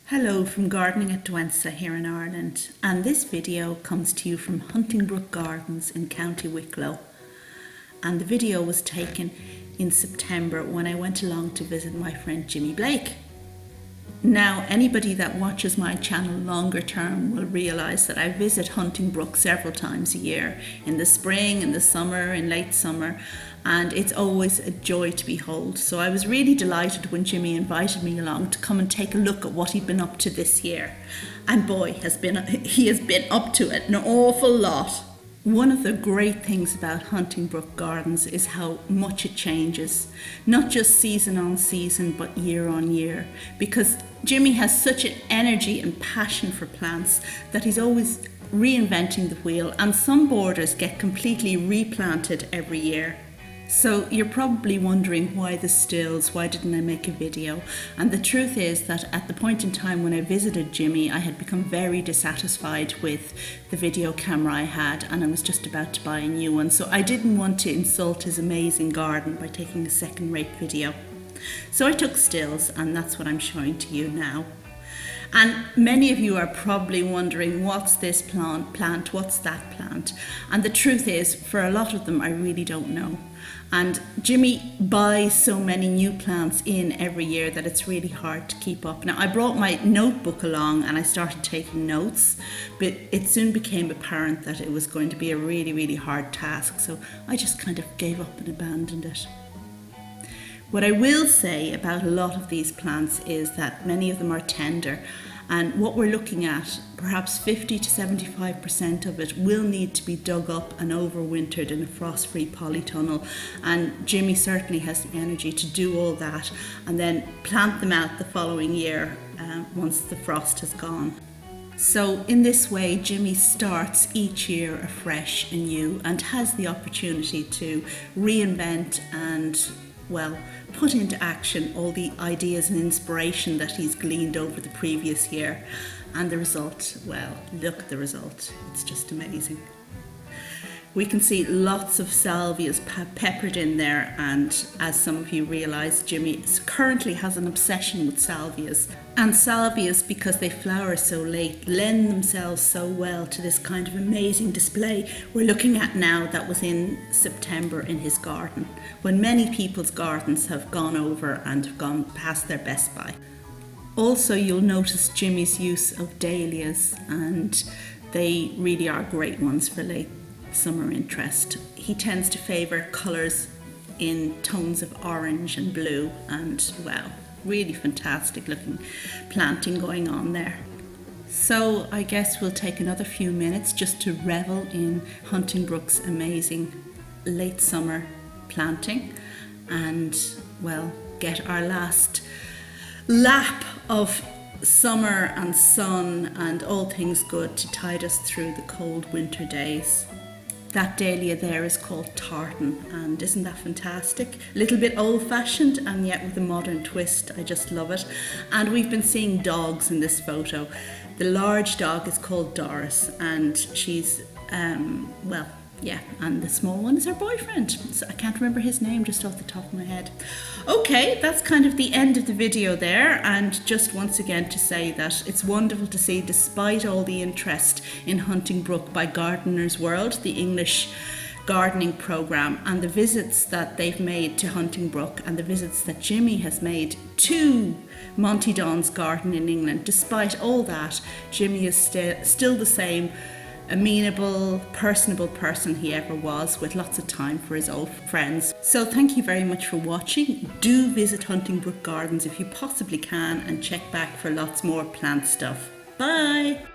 Hello from Gardening at Dwensa here in Ireland, and this video comes to you from Hunting Brook Gardens in County Wicklow. And the video was taken in September when I went along to visit my friend Jimmy Blake. Now, anybody that watches my channel longer term will realise that I visit Hunting Brook several times a year, in the spring, in the summer, in late summer, and it's always a joy to behold. So I was really delighted when Jimmy invited me along to come and take a look at what he'd been up to this year. And boy, he has been up to it an awful lot. One of the great things about Hunting Brook Gardens is how much it changes, not just season on season, but year on year, because Jimmy has such an energy and passion for plants that he's always reinventing the wheel, and some borders get completely replanted every year. So you're probably wondering why the stills, why didn't I make a video? And the truth is that at the point in time when I visited Jimmy, I had become very dissatisfied with the video camera I had, and I was just about to buy a new one. So I didn't want to insult his amazing garden by taking a second-rate video. So I took stills, and that's what I'm showing to you now. And many of you are probably wondering, what's this plant, what's that plant? And the truth is, for a lot of them, I really don't know. And Jimmy buys so many new plants in every year that it's really hard to keep up. Now, I brought my notebook along and I started taking notes, but it soon became apparent that it was going to be a really, really hard task. So I just kind of gave up and abandoned it. What I will say about a lot of these plants is that many of them are tender, and what we're looking at, perhaps 50 to 75% of it will need to be dug up and overwintered in a frost-free polytunnel, and Jimmy certainly has the energy to do all that and then plant them out the following year once the frost has gone. So in this way, Jimmy starts each year afresh and new and has the opportunity to reinvent and, well, put into action all the ideas and inspiration that he's gleaned over the previous year. And the result, well, look at the result. It's just amazing. We can see lots of salvias peppered in there, and as some of you realise, Jimmy currently has an obsession with salvias. And salvias, because they flower so late, lend themselves so well to this kind of amazing display we're looking at now that was in September in his garden, when many people's gardens have gone over and have gone past their best by. Also, you'll notice Jimmy's use of dahlias, and they really are great ones for late summer interest. He tends to favour colours in tones of orange and blue, and well, really fantastic looking planting going on there. So I guess we'll take another few minutes just to revel in Hunting Brook's amazing late summer planting and, well, get our last lap of summer and sun and all things good to tide us through the cold winter days. That dahlia there is called Tartan, and isn't that fantastic? A little bit old-fashioned and yet with a modern twist. I just love it. And we've been seeing dogs in this photo. The large dog is called Doris, and she's, well, yeah, and the small one is her boyfriend. So I can't remember his name just off the top of my head. Okay, that's kind of the end of the video there, and just once again to say that it's wonderful to see, despite all the interest in Hunting Brook by Gardener's World, the English gardening programme, and the visits that they've made to Hunting Brook and the visits that Jimmy has made to Monty Don's garden in England. Despite all that, Jimmy is still the same amenable, personable person he ever was, with lots of time for his old friends. So thank you very much for watching. Do visit Hunting Brook Gardens if you possibly can, and check back for lots more plant stuff. Bye!